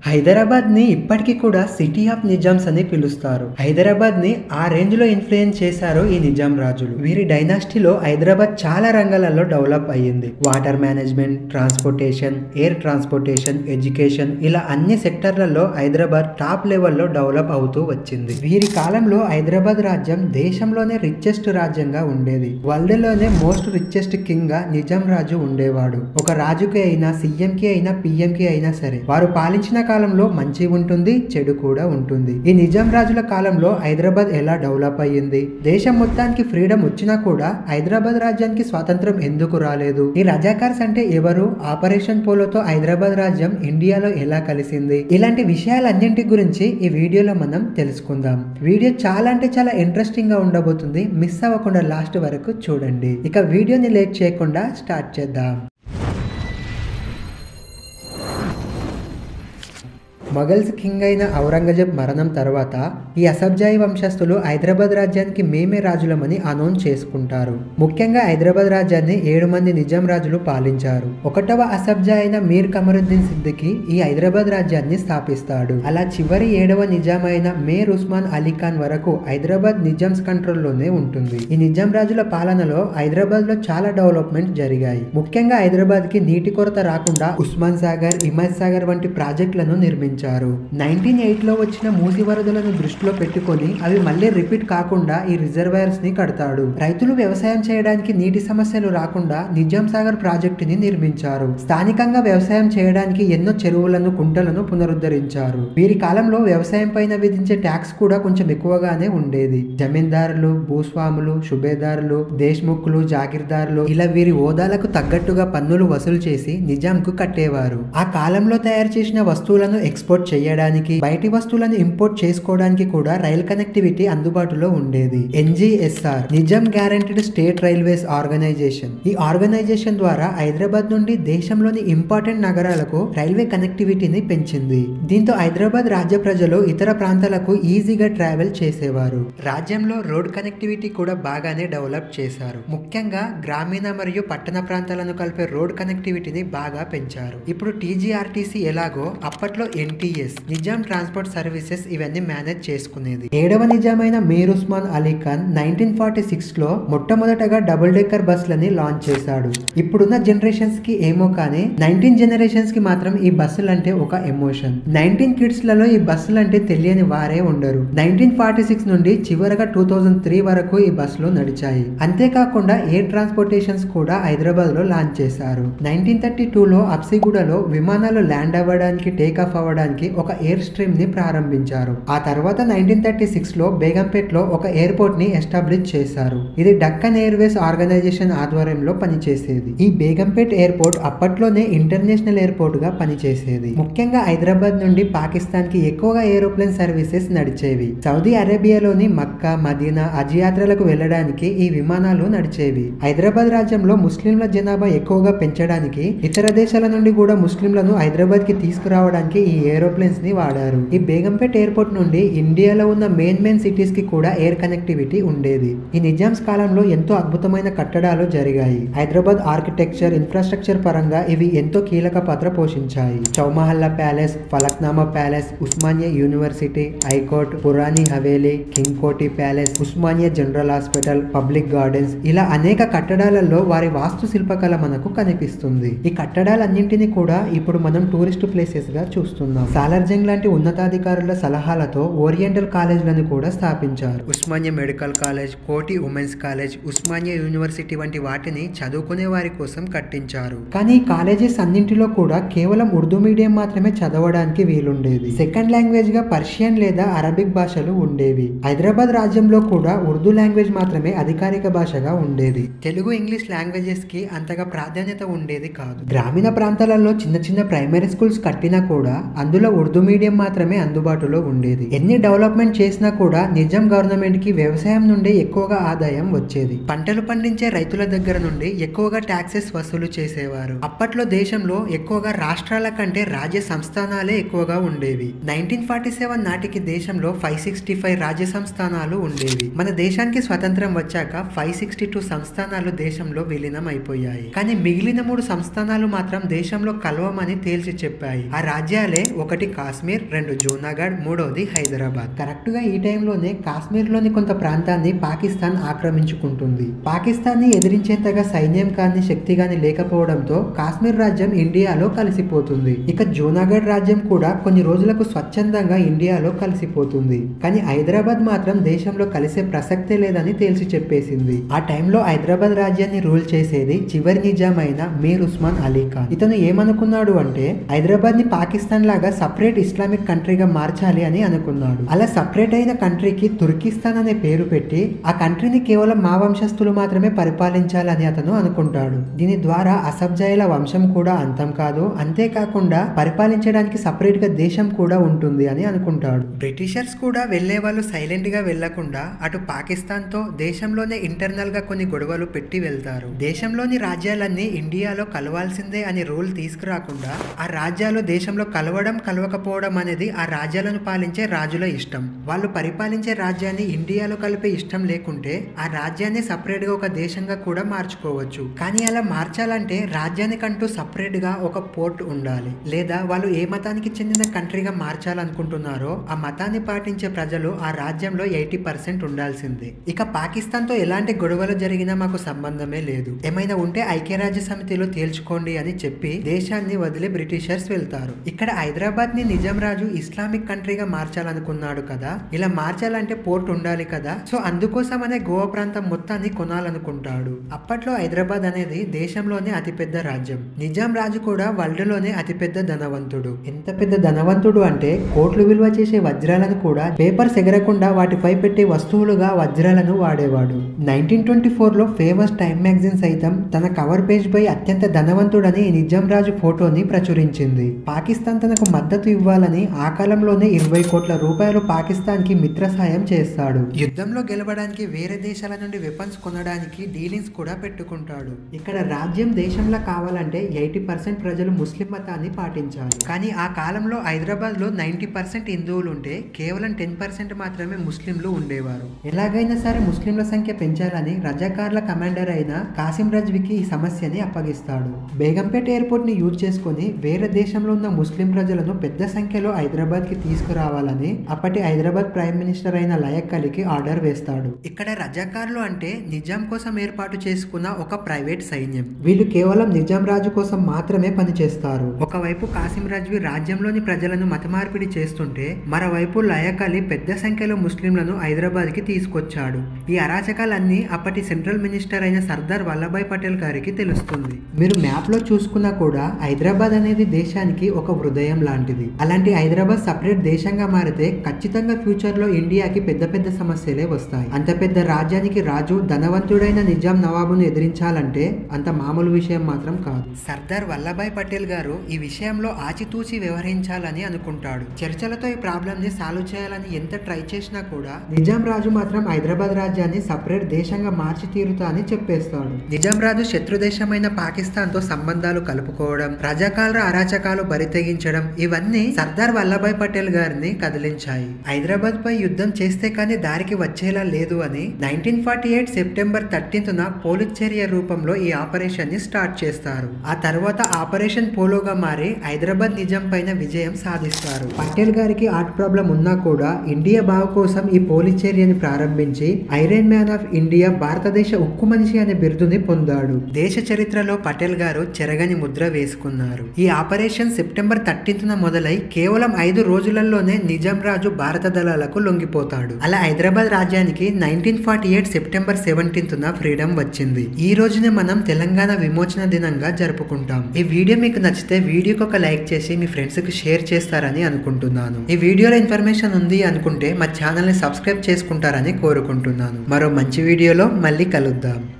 హైదరాబాద్ ని ఇప్పటికీ కూడా సిటీ ఆఫ్ నిజామ్స్ అని పిలుస్తారు. హైదరాబాద్ ని ఆ రేంజ్ లో ఇన్ఫ్లుయెన్స్ చేశారు ఈ నిజాం రాజులు. వీరి డైనాసిటీలో హైదరాబాద్ చాలా రంగాలలో డెవలప్ అయ్యింది. Water management, transportation, air transportation, education, ఇలా అన్ని సెక్టర్లలో హైదరాబాద్ టాప్ లెవెల్లో డెవలప్ అవుతూ వచ్చింది. వీరి కాలంలో హైదరాబాద్ రాజ్యం దేశంలోనే రిచెస్ట్ రాజ్యంగా ఉండేది. వరల్డ్ లోనే మోస్ట్ రిచెస్ట్ కింగ్ గా నిజాం రాజు ఉండేవాడు. ఒక రాజుకి అయినా, సీఎం కి అయినా, పిఎం కి అయినా సరే వారు పాలించిన కాలంలో మంచి ఉంటుంది, చెడు కూడా ఉంటుంది. ఈ నిజాం రాజుల కాలంలో హైదరాబాద్ ఎలా డెవలప్ అయ్యింది, దేశం మొత్తానికి ఫ్రీడమ్ వచ్చినా కూడా హైదరాబాద్ రాజ్యానికి స్వాతంత్రం ఎందుకు రాలేదు, ఈ రజాకార్స్ అంటే ఎవరు, ఆపరేషన్ పోలోతో హైదరాబాద్ రాజ్యం ఇండియాలో ఎలా కలిసింది, ఇలాంటి విషయాలన్నింటి గురించి ఈ వీడియోలో మనం తెలుసుకుందాం. వీడియో చాలా అంటే చాలా ఇంట్రెస్టింగ్ గా ఉండబోతుంది. మిస్ అవ్వకుండా లాస్ట్ వరకు చూడండి. ఇక వీడియోని లేట్ చేయకుండా స్టార్ట్ చేద్దాం. మొఘల్స్ కింగ్ అయిన ఔరంగజేబ్ మరణం తర్వాత ఈ అసబ్జాయి వంశస్థులు హైదరాబాద్ రాజ్యానికి మేమే రాజులమని అనౌన్స్ చేసుకుంటారు. ముఖ్యంగా హైదరాబాద్ రాజ్యాన్ని 7 మంది నిజాం రాజులు పాలించారు. 1వ అసబ్జా అయిన మీర్ కమరుద్దీన్ సిద్దికి ఈ హైదరాబాద్ రాజ్యాన్ని స్థాపిస్తాడు. అలా చివరి 7వ నిజాం అయిన మీర్ ఉస్మాన్ అలీ ఖాన్ వరకు హైదరాబాద్ నిజామ్స్ కంట్రోల్లోనే ఉంటుంది. ఈ నిజాం రాజుల పాలనలో హైదరాబాద్ లో చాలా డెవలప్మెంట్ జరిగాయి. ముఖ్యంగా హైదరాబాద్ కి నీటి కొరత రాకుండా ఉస్మాన్ సాగర్, హిమాయత్ సాగర్ వంటి ప్రాజెక్టులను నిర్మించారు. 1908 లో వచ్చిన మూసి వరదలను దృష్టిలో పెట్టుకొని అవి మళ్ళీ రిపీట్ కాకుండా ఈ రిజర్వాయర్స్ ని కడతాడు. రైతులు వ్యవసాయం చేయడానికి నీటి సమస్యలు రాకుండా నిజాం సాగర్ ప్రాజెక్టుని నిర్మించారు. స్థానికంగా వ్యవసాయం చేయడానికి ఎన్నో చెరువులను, కుంటలను పునరుద్ధరించారు. వీరి కాలంలో వ్యవసాయం పైన విధించే ట్యాక్స్ కూడా కొంచెం ఎక్కువగానే ఉండేది. జమీందారులు, భూస్వాములు, సుబేదారులు, దేశ్ముఖ్లు, జాగీర్దారులు ఇలా వీరి హోదాలకు తగ్గట్టుగా పన్నులు వసూలు చేసి నిజాంకు కట్టేవారు. ఆ కాలంలో తయారు చేసిన వస్తువులను ఎక్స్పోర్ట్ చేయడానికి, బయటి వస్తువులను ఇంపోర్ట్ చేసుకోవడానికి కూడా రైల్ కనెక్టివిటీ అందుబాటులో ఉండేది. NGSR Nizam guaranteed state railways organisation. ఈ ఆర్గనైజేషన్ ద్వారా హైదరాబాద్ నుండి దేశంలోని ఇంపార్టెంట్ నగరాలకు రైల్వే కనెక్టివిటీని పెంచింది. దీంతో హైదరాబాద్ రాజ్య ప్రజలు ఇతర ప్రాంతాలకు ఈజీగా ట్రావెల్ చేసేవారు. రాజ్యంలో రోడ్ కనెక్టివిటీ కూడా బాగానే డెవలప్ చేశారు. ముఖ్యంగా గ్రామీణ మరియు పట్టణ ప్రాంతాలను కలిపే రోడ్ కనెక్టివిటీని బాగా పెంచారు. ఇప్పుడు TGRTC ఎలాగో అప్పట్లో NTS నిజాం ట్రాన్స్పోర్ట్ సర్వీసెస్ ఇవన్నీ మేనేజ్ చేసుకునేది. 7వ నిజామైన మీర్ ఉస్మాన్ అలీ ఖాన్ 1946 లో మొట్టమొదటగా డబుల్ డెక్కర్ బస్సులని లాంచ్ చేశాడు. ఇప్పుడున్న జనరేషన్స్ కి ఏమో కానీ 19 జనరేషన్స్ కి మాత్రం ఈ బస్సులు అంటే ఒక ఎమోషన్. 19 కిడ్స్ లలో ఈ బస్సులు అంటే తెలియని వారే ఉండరు. 1946 నుండి చివరగా 2003 వరకు ఈ బస్సులు నడిచాయి. అంతేకాకుండా ఎయిర్ ట్రాన్స్పోర్టేషన్స్ కూడా హైదరాబాద్ లో లాంచ్ చేశారు. 1932 లో అప్సిగూడలో విమానాలు ల్యాండ్ అవ్వడానికి, టేక్ ఆఫ్ అవ్వడానికి ఒక ఎయిర్ స్ట్రీమ్ ని ప్రారంభించారు. ఆ తర్వాత 1936 లో బేగంపేట్ లో ఒక ఎయిర్పోర్ట్ ని ఎస్టాబ్లిష్ చేశారు. ఇది డక్కన్ ఎయిర్వేస్ ఆర్గనైజేషన్ ఆధ్వర్యంలో పనిచేసేది. ఈ బేగంపేట్ ఎయిర్పోర్ట్ అప్పట్లోనే ఇంటర్నేషనల్ ఎయిర్పోర్ట్ గా పనిచేసేది. ముఖ్యంగా హైదరాబాద్ నుండి పాకిస్తాన్ కి ఎక్కువగా ఏరోప్లేన్ సర్వీసెస్ నడిచేవి. సౌదీ అరేబియాలోని మక్కా, మదీనా, హజ్ యాత్రలకు వెళ్లడానికి ఈ విమానాలు నడిచేవి. హైదరాబాద్ రాజ్యంలో ముస్లింల జనాభా ఎక్కువగా పెంచడానికి ఇతర దేశాల నుండి కూడా ముస్లింలను హైదరాబాద్ కి తీసుకురావడానికి ఈ ఏరోప్లేన్స్ ని వాడారు. ఈ బేగంపేట్ ఎయిర్పోర్ట్ నుండి ఇండియాలో ఉన్న మెయిన్ సిటీస్ కి కూడా ఎయిర్ కనెక్టివిటీ ఉండేది. ఈ నిజామ్స్ కాలంలో ఎంతో అద్భుతమైన కట్టడాలు జరిగాయి. హైదరాబాద్ ఆర్కిటెక్చర్, ఇన్ఫ్రాస్ట్రక్చర్ పరంగా ఇవి ఎంతో కీలక పాత్ర పోషించాయి. Chowmahalla palace, Falaknuma palace, Osmania university, high court, Purani Haveli, king Koti palace, Osmania general hospital, public gardens ఇలా అనేక కట్టడాలలో వారి వాస్తు శిల్పకళ మనకు కనిపిస్తుంది. ఈ కట్టడాలన్నింటినీ కూడా ఇప్పుడు మనం టూరిస్ట్ ప్లేసెస్ గా చూస్తున్నాం. సాలార్జంగ్ లాంటి ఉన్నతాధికారుల సలహాలతో ఓరియంటల్ కాలేజ్లను కూడా స్థాపించారు. ఉస్మానియా మెడికల్ కాలేజ్, కోటి ఉమెన్స్ కాలేజ్, ఉస్మానియా యూనివర్సిటీ వంటి వాటిని చదువుకునే వారి కోసం కట్టించారు. కానీ ఈ కాలేజెస్ అన్నింటిలో కూడా కేవలం ఉర్దూ మీడియం మాత్రమే చదవడానికి వీలుండేది. సెకండ్ లాంగ్వేజ్ గా పర్షియన్ లేదా అరబిక్ భాషలు ఉండేవి. హైదరాబాద్ రాజ్యంలో కూడా ఉర్దూ లాంగ్వేజ్ మాత్రమే అధికారిక భాషగా ఉండేది. తెలుగు, ఇంగ్లీష్ లాంగ్వేజెస్ కి అంతగా ప్రాధాన్యత ఉండేది కాదు. గ్రామీణ ప్రాంతాలలో చిన్న చిన్న ప్రైమరీ స్కూల్స్ కట్టినా కూడా అందులో ఉర్దూ మీడియం మాత్రమే అందుబాటులో ఉండేది. ఎన్ని డెవలప్మెంట్ చేసినా కూడా నిజాం గవర్నమెంట్ కి వ్యవసాయం నుండి ఎక్కువగా ఆదాయం వచ్చేది. పంటలు పండించే రైతుల దగ్గర నుండి ఎక్కువగా ట్యాక్సెస్ వసూలు చేసేవారు. అప్పట్లో దేశంలో ఎక్కువగా రాష్ట్రాల కంటే రాజ్య సంస్థానాలే ఎక్కువగా ఉండేవి. 1947 నాటికి దేశంలో 565 రాజ్య సంస్థానాలు ఉండేవి. మన దేశానికి స్వతంత్రం వచ్చాక 562 సంస్థానాలు దేశంలో విలీనం అయిపోయాయి. కానీ మిగిలిన 3 సంస్థానాలు మాత్రం దేశంలో కలవమని తేల్చి చెప్పాయి. ఆ రాజ్యాలే ఒకటి కాశ్మీర్, 2 జూనాగఢ్, మూడోది హైదరాబాద్. కరెక్ట్ గా ఈ టైంలోనే కాశ్మీర్ లోని కొంత ప్రాంతాన్ని పాకిస్తాన్ ఆక్రమించుకుంటుంది. పాకిస్తాన్ ని ఎదిరించేంతగా సైన్యం కానీ శక్తి కానీ లేకపోవడంతో కాశ్మీర్ రాజ్యం ఇండియాలో కలిసిపోతుంది. ఇక జూనాగఢ్ రాజ్యం కూడా కొన్ని రోజులకు స్వచ్ఛందంగా ఇండియాలో కలిసిపోతుంది. కానీ హైదరాబాద్ మాత్రం దేశంలో కలిసే ప్రసక్తే లేదని తేల్చి చెప్పేసింది. ఆ టైంలో హైదరాబాద్ రాజ్యాన్ని రూల్ చేసేది చివరి నిజాం అయిన మీర్ ఉస్మాన్ అలీ ఖాన్. ఇతను ఏమనుకున్నాడు అంటే హైదరాబాద్ ని పాకిస్తాన్ లాగా సపరేట్ ఇస్లామిక్ కంట్రీగా మార్చాలి అని అనుకున్నాడు. అలా సపరేట్ అయిన కంట్రీకి తుర్కిస్తాన్ అనే పేరు పెట్టి ఆ కంట్రీని కేవలం మా వంశస్థులు మాత్రమే పరిపాలించాలని అతను అనుకుంటాడు. దీని ద్వారా అసబ్జాయిల వంశం కూడా అంతం కాదు, అంతేకాకుండా పరిపాలించడానికి సపరేట్ గా దేశం కూడా ఉంటుంది అని అనుకుంటాడు. బ్రిటిషర్స్ కూడా వెళ్లే వాళ్ళు సైలెంట్ గా వెళ్లకుండా అటు పాకిస్తాన్ తో దేశంలోనే ఇంటర్నల్ గా కొన్ని గొడవలు పెట్టి వెళ్తారు. దేశంలోని రాజ్యాలన్నీ ఇండియాలో కలవాల్సిందే అని రూల్ తీసుకురాకుండా ఆ రాజ్యాలు దేశంలో కలవడం కలవకపోవడం అనేది ఆ రాజ్యాలను పాలించే రాజుల ఇష్టం. వాళ్ళు పరిపాలించే రాజ్యాన్ని ఇండియాలో కలిపే ఇష్టం లేకుంటే ఆ రాజ్యాన్ని సపరేట్ గా ఒక దేశంగా కూడా మార్చుకోవచ్చు. కానీ అలా మార్చాలంటే రాజ్యానికంటూ సపరేట్ గా ఒక పోర్ట్ ఉండాలి, లేదా వాళ్ళు ఏ మతానికి చెందిన కంట్రీగా మార్చాలనుకుంటున్నారో ఆ మతాన్ని పాటించే ప్రజలు ఆ రాజ్యంలో 80% ఉండాల్సిందే. ఇక పాకిస్తాన్ తో ఎలాంటి గొడవలు జరిగినా మాకు సంబంధమే లేదు, ఏమైనా ఉంటే ఐక్యరాజ్య సమితిలో తేల్చుకోండి అని చెప్పి దేశాన్ని వదిలి బ్రిటిషర్స్ వెళ్తారు. ఇక్కడ హైదరాబాద్ ని నిజాం రాజు ఇస్లామిక్ కంట్రీగా మార్చాలనుకున్నాడు కదా, ఇలా మార్చాలంటే పోర్ట్ ఉండాలి కదా, సో అందుకోసమనే గోవా ప్రాంతం మొత్తాన్ని కొనాలనుకుంటాడు. అప్పట్లో హైదరాబాద్ అనేది దేశంలోనే అతిపెద్ద రాజ్యం. నిజాం రాజు కూడా వరల్డ్ లోనే అతిపెద్ద ధనవంతుడు. ఎంత పెద్ద ధనవంతుడు అంటే కోట్లు విలువ చేసే వజ్రాలను కూడా పేపర్స్ ఎగరకుండా వాటిపై పెట్టే వస్తువులుగా వజ్రాలను వాడేవాడు. 1924 లో ఫేమస్ టైమ్ మ్యాగజైన్ సైతం తన కవర్ పేజ్ పై అత్యంత ధనవంతుడని నిజాం రాజు ఫోటోని ప్రచురించింది. పాకిస్తాన్ తనకు మద్దతు ఇవ్వాలని ఆ కాలంలోనే 20 కోట్ల రూపాయలు పాకిస్తాన్ కి మిత్ర సాయం చేస్తాడు. యుద్ధంలో గెలవడానికి వేరే దేశాల నుండి వెపన్స్ కొనడానికి డీలింగ్స్ కూడా పెట్టుకుంటాడు. ఇక్కడ రాజ్యం దేశంలో కావాలంటే 80% ప్రజలు ముస్లిం మతాన్ని పాటించాలి. కానీ ఆ కాలంలో హైదరాబాద్ లో 90% హిందువులు ఉంటే కేవలం 10% మాత్రమే ముస్లింలు ఉండేవారు. ఎలాగైనా సరే ముస్లింల సంఖ్య పెంచాలని రజాకార్ల కమాండర్ అయిన కాసిం రజ్వీకి ఈ సమస్యని అప్పగిస్తాడు. బేగంపేట ఎయిర్పోర్ట్ ని యూజ్ చేసుకుని వేరే దేశంలో ఉన్న ముస్లిం ప్రజలను పెద్ద సంఖ్యలో హైదరాబాద్ కి తీసుకురావాలని అప్పటి హైదరాబాద్ ప్రైమ్ మినిస్టర్ అయిన లయక్ అలీకి ఆర్డర్ వేస్తాడు. ఇక్కడ రజాకార్లు అంటే నిజాం కోసం ఏర్పాటు చేసుకున్న ఒక ప్రైవేట్ సైన్యం. వీళ్ళు కేవలం నిజాం రాజు కోసం మాత్రమే పనిచేస్తారు. ఒకవైపు కాసిం రజ్వీ రాజ్యంలోని ప్రజలను మత మార్పిడి చేస్తుంటే మరోవైపు లయక్ అలీ పెద్ద సంఖ్యలో ముస్లింలను హైదరాబాద్ కి తీసుకొచ్చాడు. ఈ అరాచకాలన్నీ అప్పటి సెంట్రల్ మినిస్టర్ అయిన సర్దార్ వల్లభాయ్ పటేల్ గారికి తెలుస్తుంది. మీరు మ్యాప్ లో చూసుకున్నా కూడా హైదరాబాద్ అనేది దేశానికి ఒక హృదయం లాంటిది. అలాంటి హైదరాబాద్ సపరేట్ దేశంగా మారితే ఖచ్చితంగా ఫ్యూచర్ లో ఇండియాకి పెద్ద పెద్ద సమస్యలే వస్తాయి. అంత పెద్ద రాజ్యానికి రాజు ధనవంతుడైన నిజాం నవాబును ఎదిరించాలంటే అంత మామూలు విషయం మాత్రం కాదు. సర్దార్ వల్లభాయ్ పటేల్ గారు ఈ విషయంలో ఆచితూచి వ్యవహరించాలని అనుకుంటాడు. చర్చలతో ఈ ప్రాబ్లం ని సాల్వ్ చేయాలని ఎంత ట్రై చేసినా కూడా నిజాం రాజు మాత్రం హైదరాబాద్ రాజ్యాన్ని సపరేట్ దేశంగా మార్చి తీరుతా అని చెప్పేస్తాడు. నిజాం రాజు శత్రు దేశమైన పాకిస్తాన్ తో సంబంధాలు కలుపుకోవడం, రజాకాల అరాచకాలు బరితెగించడం ఇవన్నీ సర్దార్ వల్లభాయ్ పటేల్ గారిని కదిలించాయి. హైదరాబాద్ పై యుద్ధం చేస్తే కానీ దారికి వచ్చేలా లేదు అని 1948 సెప్టెంబర్ 13న పోలీస్ చర్య రూపంలో ఈ ఆపరేషన్ ని స్టార్ట్ చేస్తారు. ఆ తర్వాత ఆపరేషన్ పోలోగా మారి హైదరాబాద్ నిజాం పైన విజయం సాధిస్తారు. పటేల్ గారికి హార్ట్ ప్రాబ్లం ఉన్నా కూడా ఇండియా బాగు కోసం ఈ పోలీస్ చర్యని ప్రారంభించి ఐరన్ మ్యాన్ ఆఫ్ ఇండియా, భారతదేశ ఉక్కు మనిషి అనే బిరుదుని పొందాడు. దేశ చరిత్రలో పటేల్ గారు చెరగని ముద్ర వేసుకున్నారు. ఈ ఆపరేషన్ సెప్టెంబర్ 13న మొదలై కేవలం 5 రోజులలోనే నిజాం రాజు భారత దళాలకు లొంగిపోతాడు. అలా హైదరాబాద్ రాజ్యానికి 1948 సెప్టెంబర్ 17న ఫ్రీడమ్ వచ్చింది. ఈ రోజునే మనం తెలంగాణ విమోచన దినంగా జరుపుకుంటాం. ఈ వీడియో మీకు నచ్చితే వీడియోకి ఒక లైక్ చేసి మీ ఫ్రెండ్స్ కి షేర్ చేస్తారని అనుకుంటున్నాను. ఈ వీడియోలో ఇన్ఫర్మేషన్ ఉంది అనుకుంటే మా ఛానల్ ని సబ్స్క్రైబ్ చేసుకుంటారని కోరుకుంటున్నాను. మరో మంచి వీడియోలో మళ్ళీ కలుద్దాం.